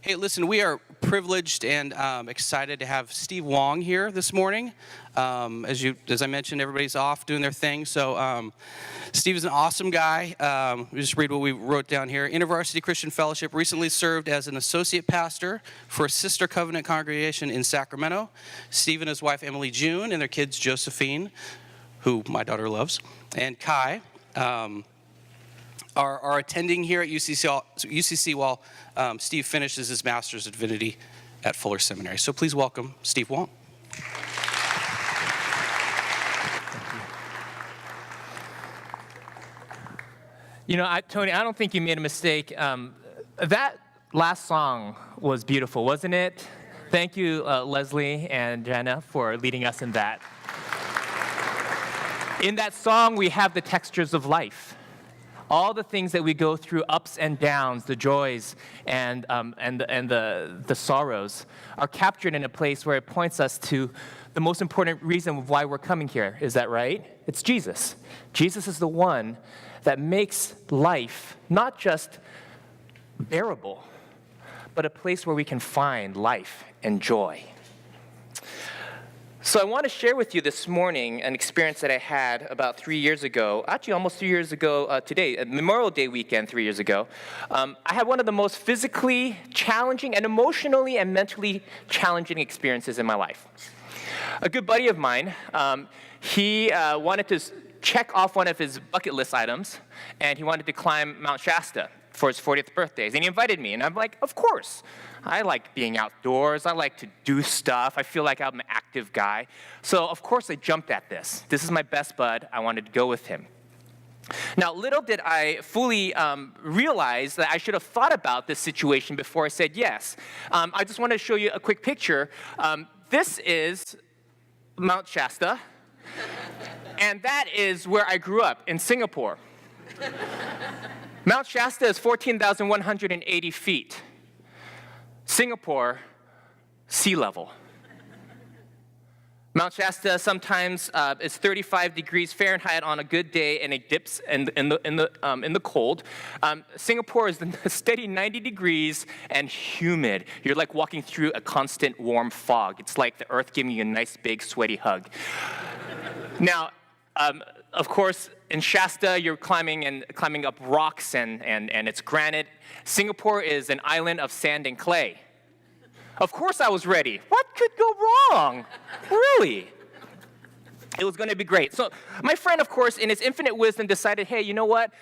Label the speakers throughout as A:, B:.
A: Hey, listen, we are privileged and excited to have Steve Wong here this morning. As I mentioned, everybody's off doing their thing. So Steve is an awesome guy. We just read what we wrote down here. InterVarsity Christian Fellowship recently served as an associate pastor for a sister covenant congregation in Sacramento. Steve and his wife, Emily June, and their kids, Josephine, who my daughter loves, and Kai, are attending here at UCC while Steve finishes his Master's of Divinity at Fuller Seminary. So please welcome Steve Wong.
B: You know, Tony, I don't think you made a mistake. That last song was beautiful, wasn't it? Thank you, Leslie and Jenna, for leading us in that. In that song, we have the textures of life. All the things that we go through, ups and downs, the joys and the sorrows, are captured in a place where it points us to the most important reason of why we're coming here. Is that right? It's Jesus. Jesus is the one that makes life not just bearable, but a place where we can find life and joy. So I want to share with you this morning an experience that I had about 3 years ago, actually almost 3 years ago today, Memorial Day weekend 3 years ago. I had one of the most physically challenging and emotionally and mentally challenging experiences in my life. A good buddy of mine, he wanted to check off one of his bucket list items, and he wanted to climb Mount Shasta for his 40th birthday, and he invited me, and I'm like, of course. I like being outdoors. I like to do stuff. I feel like I'm an active guy. So, of course, I jumped at this. This is my best bud. I wanted to go with him. Now, little did I fully realize that I should have thought about this situation before I said yes. I just want to show you a quick picture. This is Mount Shasta, and that is where I grew up, in Singapore. Mount Shasta is 14,180 feet. Singapore, sea level. Mount Shasta sometimes is 35 degrees Fahrenheit on a good day, and it dips in the cold. Singapore is a steady 90 degrees and humid. You're like walking through a constant warm fog. It's like the earth giving you a nice big sweaty hug. Now, of course, in Shasta, you're climbing up rocks and it's granite. Singapore is an island of sand and clay. Of course I was ready. What could go wrong? Really? It was going to be great. So my friend, of course, in his infinite wisdom, decided, hey, you know what?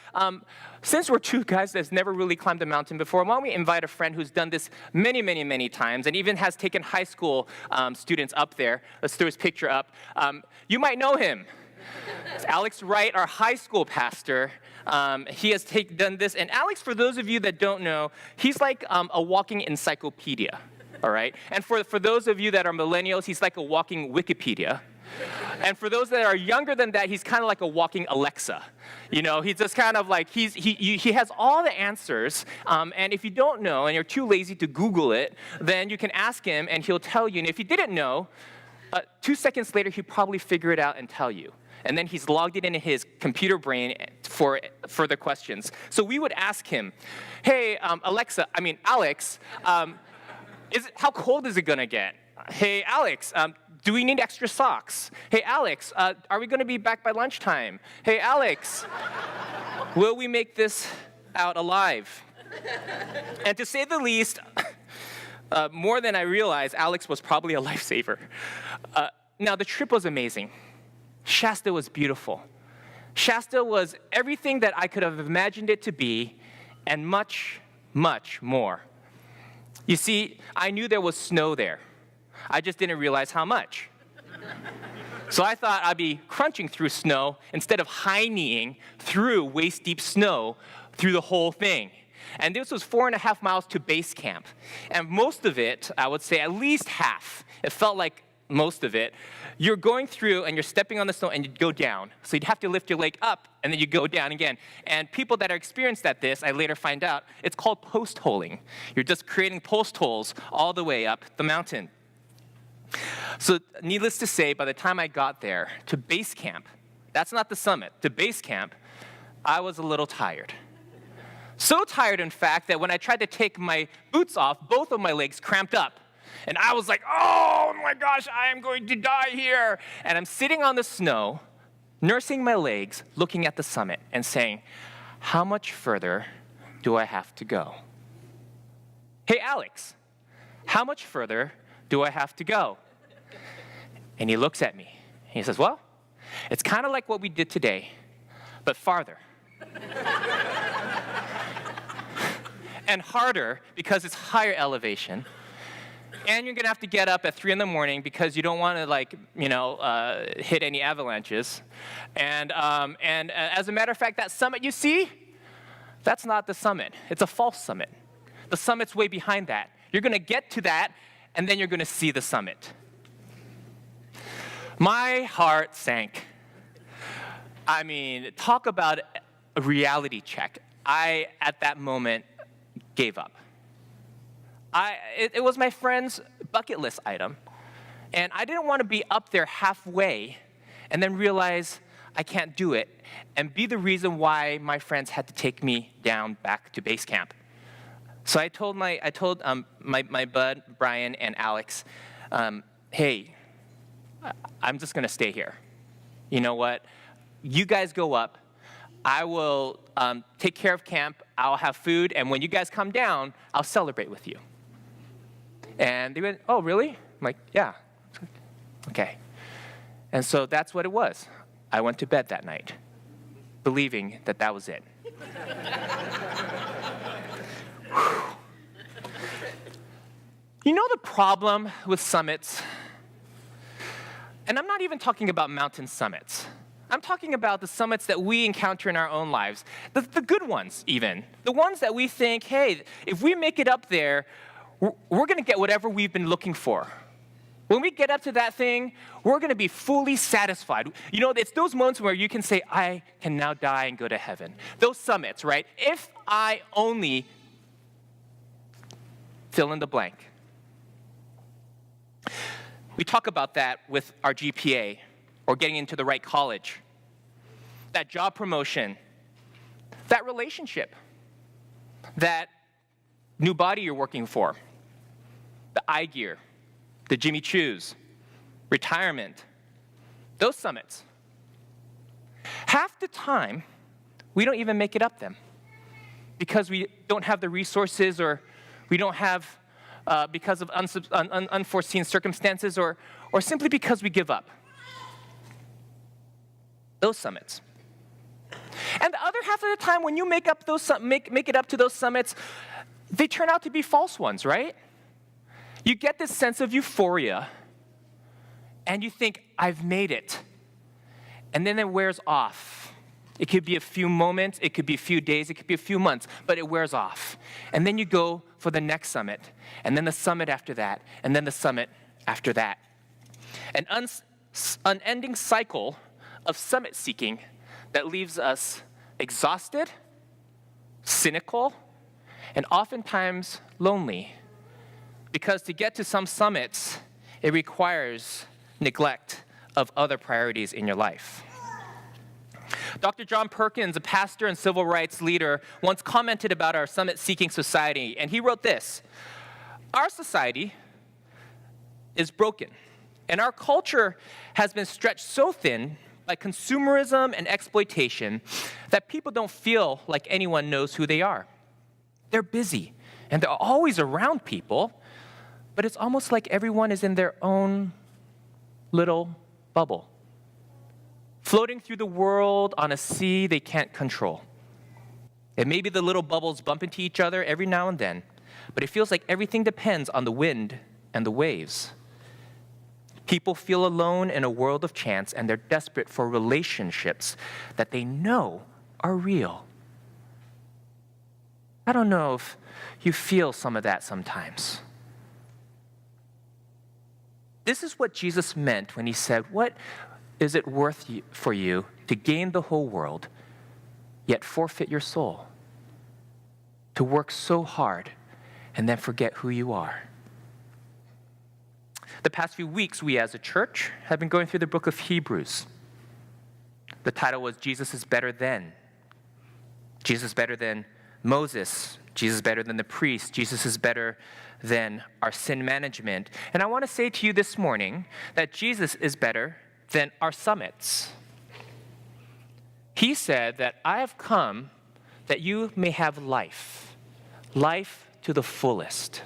B: Since we're two guys that's never really climbed a mountain before, why don't we invite a friend who's done this many, many, many times and even has taken high school students up there. Let's throw his picture up. You might know him. It's Alex Wright, our high school pastor. He has done this. And Alex, for those of you that don't know, he's like a walking encyclopedia, all right? And for those of you that are millennials, he's like a walking Wikipedia. And for those that are younger than that, he's kind of like a walking Alexa. You know, he's just kind of like, he has all the answers. And if you don't know and you're too lazy to Google it, then you can ask him and he'll tell you. And if you didn't know, 2 seconds later, he'll probably figure it out and tell you. And then he's logged it into his computer brain for further questions. So we would ask him, hey, Alex, how cold is it going to get? Hey, Alex, do we need extra socks? Hey, Alex, are we going to be back by lunchtime? Hey, Alex, will we make this out alive? And to say the least, more than I realized, Alex was probably a lifesaver. Now, the trip was amazing. Shasta was beautiful. Shasta was everything that I could have imagined it to be and much, much more. You see, I knew there was snow there. I just didn't realize how much. So I thought I'd be crunching through snow instead of high-kneeing through waist-deep snow through the whole thing. And this was 4.5 miles to base camp. And most of it, I would say at least half, it felt like most of it, you're going through and you're stepping on the snow and you go down. So you'd have to lift your leg up and then you go down again. And people that are experienced at this, I later find out, it's called post-holing. You're just creating post holes all the way up the mountain. So needless to say, by the time I got there to base camp, that's not the summit, to base camp, I was a little tired. So tired, in fact, that when I tried to take my boots off, both of my legs cramped up. And I was like, oh my gosh, I am going to die here. And I'm sitting on the snow, nursing my legs, looking at the summit and saying, how much further do I have to go? Hey, Alex, how much further do I have to go? And he looks at me. He says, well, it's kind of like what we did today, but farther. And harder because it's higher elevation. And you're going to have to get up at 3 in the morning because you don't want to, hit any avalanches. And as a matter of fact, that summit you see, that's not the summit. It's a false summit. The summit's way behind that. You're going to get to that, and then you're going to see the summit. My heart sank. I mean, talk about a reality check. I, at that moment, gave up. It was my friend's bucket list item, and I didn't want to be up there halfway and then realize I can't do it and be the reason why my friends had to take me down back to base camp. So I told my bud, Brian, and Alex, hey, I'm just going to stay here. You know what? You guys go up. I will take care of camp. I'll have food. And when you guys come down, I'll celebrate with you. And they went, oh, really? I'm like, yeah. Okay. And so that's what it was. I went to bed that night, believing that that was it. You know the problem with summits? And I'm not even talking about mountain summits. I'm talking about the summits that we encounter in our own lives, the good ones even, the ones that we think, hey, if we make it up there, we're going to get whatever we've been looking for. When we get up to that thing, we're going to be fully satisfied. You know, it's those moments where you can say, I can now die and go to heaven. Those summits, right? If I only fill in the blank. We talk about that with our GPA or getting into the right college, that job promotion, that relationship, that new body you're working for, the eye gear, the Jimmy Choos, retirement, those summits. Half the time, we don't even make it up them because we don't have the resources or we don't have, because of unforeseen circumstances or simply because we give up. Those summits. And the other half of the time, when you make it up to those summits, they turn out to be false ones, right? You get this sense of euphoria, and you think, I've made it. And then it wears off. It could be a few moments, it could be a few days, it could be a few months, but it wears off. And then you go for the next summit, and then the summit after that, and then the summit after that. An unending cycle of summit seeking that leaves us exhausted, cynical, and oftentimes lonely. Because to get to some summits, it requires neglect of other priorities in your life. Dr. John Perkins, a pastor and civil rights leader, once commented about our summit-seeking society, and he wrote this: our society is broken, and our culture has been stretched so thin by consumerism and exploitation that people don't feel like anyone knows who they are. They're busy, and they're always around people, but it's almost like everyone is in their own little bubble, floating through the world on a sea they can't control. And maybe the little bubbles bump into each other every now and then, but it feels like everything depends on the wind and the waves. People feel alone in a world of chance, and they're desperate for relationships that they know are real. I don't know if you feel some of that sometimes. This is what Jesus meant when he said, what is it worth for you to gain the whole world, yet forfeit your soul? To work so hard and then forget who you are. The past few weeks, we as a church have been going through the book of Hebrews. The title was Jesus is Better Than. Jesus better than Moses. Jesus is better than the priest. Jesus is better than our sin management. And I want to say to you this morning that Jesus is better than our summits. He said that I have come that you may have life, life to the fullest.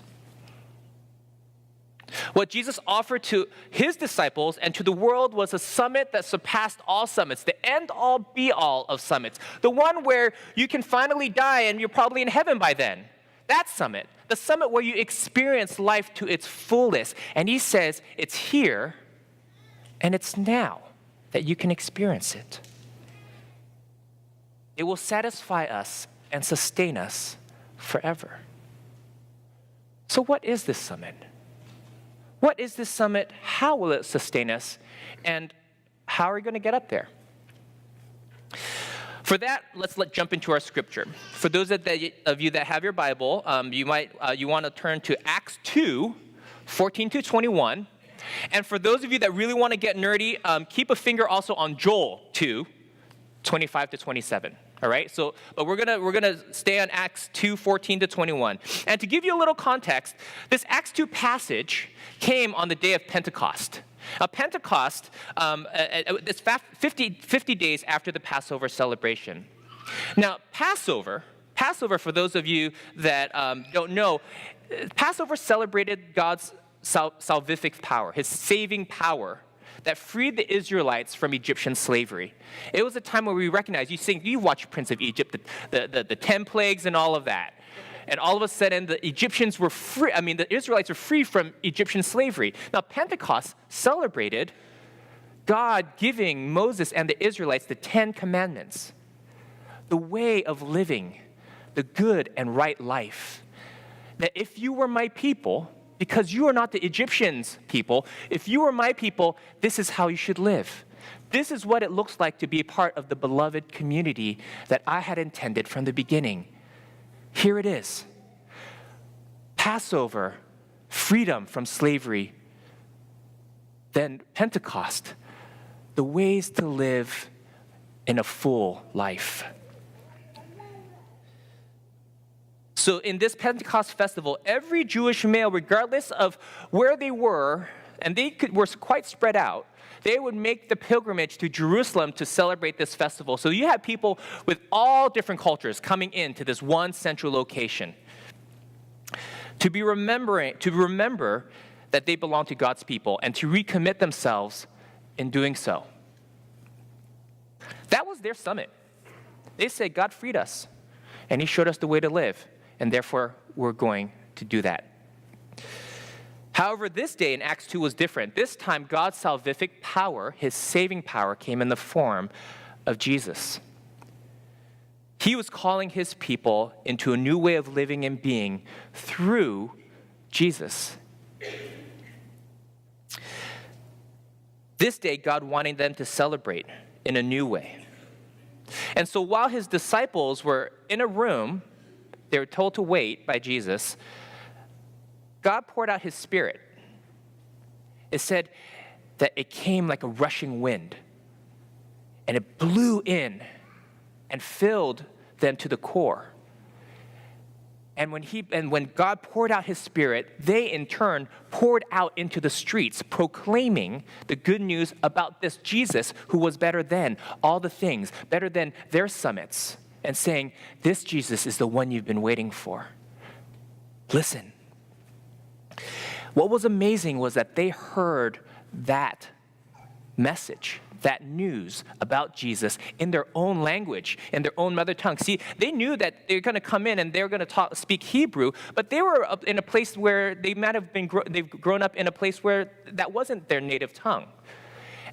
B: What Jesus offered to his disciples and to the world was a summit that surpassed all summits, the end-all, be-all of summits, the one where you can finally die and you're probably in heaven by then. That summit, the summit where you experience life to its fullest. And he says it's here and it's now that you can experience it. It will satisfy us and sustain us forever. So what is this summit? What is this summit? How will it sustain us? And how are we going to get up there? For that, let's jump into our scripture. For those of you that have your Bible, you want to turn to Acts 2, 14 to 21. And for those of you that really want to get nerdy, keep a finger also on Joel 2, 25 to 27. All right, but we're gonna stay on Acts 2, 14 to 21. And to give you a little context, this Acts 2 passage came on the day of Pentecost. Pentecost, it's 50 days after the Passover celebration. Now, Passover, for those of you that don't know, Passover celebrated God's salvific power, his saving power, that freed the Israelites from Egyptian slavery. It was a time where we recognize, you watch Prince of Egypt, the 10 plagues and all of that. And all of a sudden, the Israelites were free from Egyptian slavery. Now, Pentecost celebrated God giving Moses and the Israelites the 10 commandments, the way of living the good and right life. That if you were my people, because you are not the Egyptians' people, if you are my people, this is how you should live. This is what it looks like to be a part of the beloved community that I had intended from the beginning. Here it is. Passover, freedom from slavery. Then Pentecost, the ways to live in a full life. So in this Pentecost festival, every Jewish male, regardless of where they were, and were quite spread out, they would make the pilgrimage to Jerusalem to celebrate this festival. So you have people with all different cultures coming into this one central location to remember that they belong to God's people and to recommit themselves in doing so. That was their summit. They said, God freed us, and he showed us the way to live. And therefore, we're going to do that. However, this day in Acts 2 was different. This time, God's salvific power, his saving power, came in the form of Jesus. He was calling his people into a new way of living and being through Jesus. This day, God wanted them to celebrate in a new way. And so while his disciples were in a room, they were told to wait by Jesus, God poured out his Spirit. It said that it came like a rushing wind, and it blew in and filled them to the core. And when God poured out his Spirit, they in turn poured out into the streets, proclaiming the good news about this Jesus who was better than all the things, better than their summits, and saying, this Jesus is the one you've been waiting for. Listen. What was amazing was that they heard that message, that news about Jesus in their own language, in their own mother tongue. See, they knew that they're going to come in and they're going to speak Hebrew, but they were up in a place where they might have been, they've grown up in a place where that wasn't their native tongue.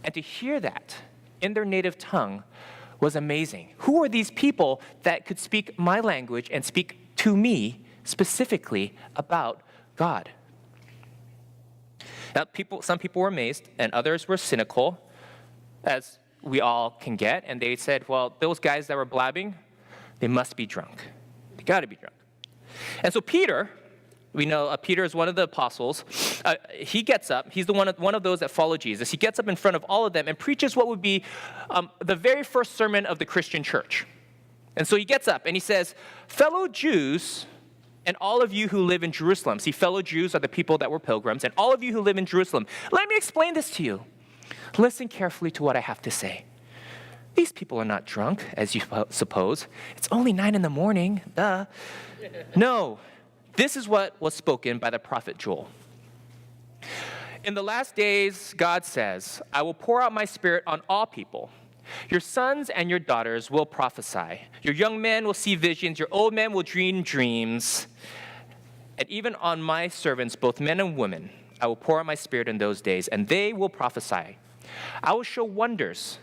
B: And to hear that in their native tongue was amazing. Who are these people that could speak my language and speak to me specifically about God? Now, some people were amazed, and others were cynical, as we all can get, and they said, well, those guys that were blabbing, they must be drunk. They got to be drunk. And so Peter, we know Peter is one of the apostles. He gets up. He's the one of those that follow Jesus. He gets up in front of all of them and preaches what would be the very first sermon of the Christian church. And so he gets up and he says, fellow Jews and all of you who live in Jerusalem. See, fellow Jews are the people that were pilgrims. And all of you who live in Jerusalem, let me explain this to you. Listen carefully to what I have to say. These people are not drunk, as you suppose. It's only 9 a.m, duh. No, this is what was spoken by the prophet Joel. In the last days, God says, I will pour out my Spirit on all people. Your sons and your daughters will prophesy. Your young men will see visions. Your old men will dream dreams. And even on my servants, both men and women, I will pour out my Spirit in those days, and they will prophesy. I will show wonders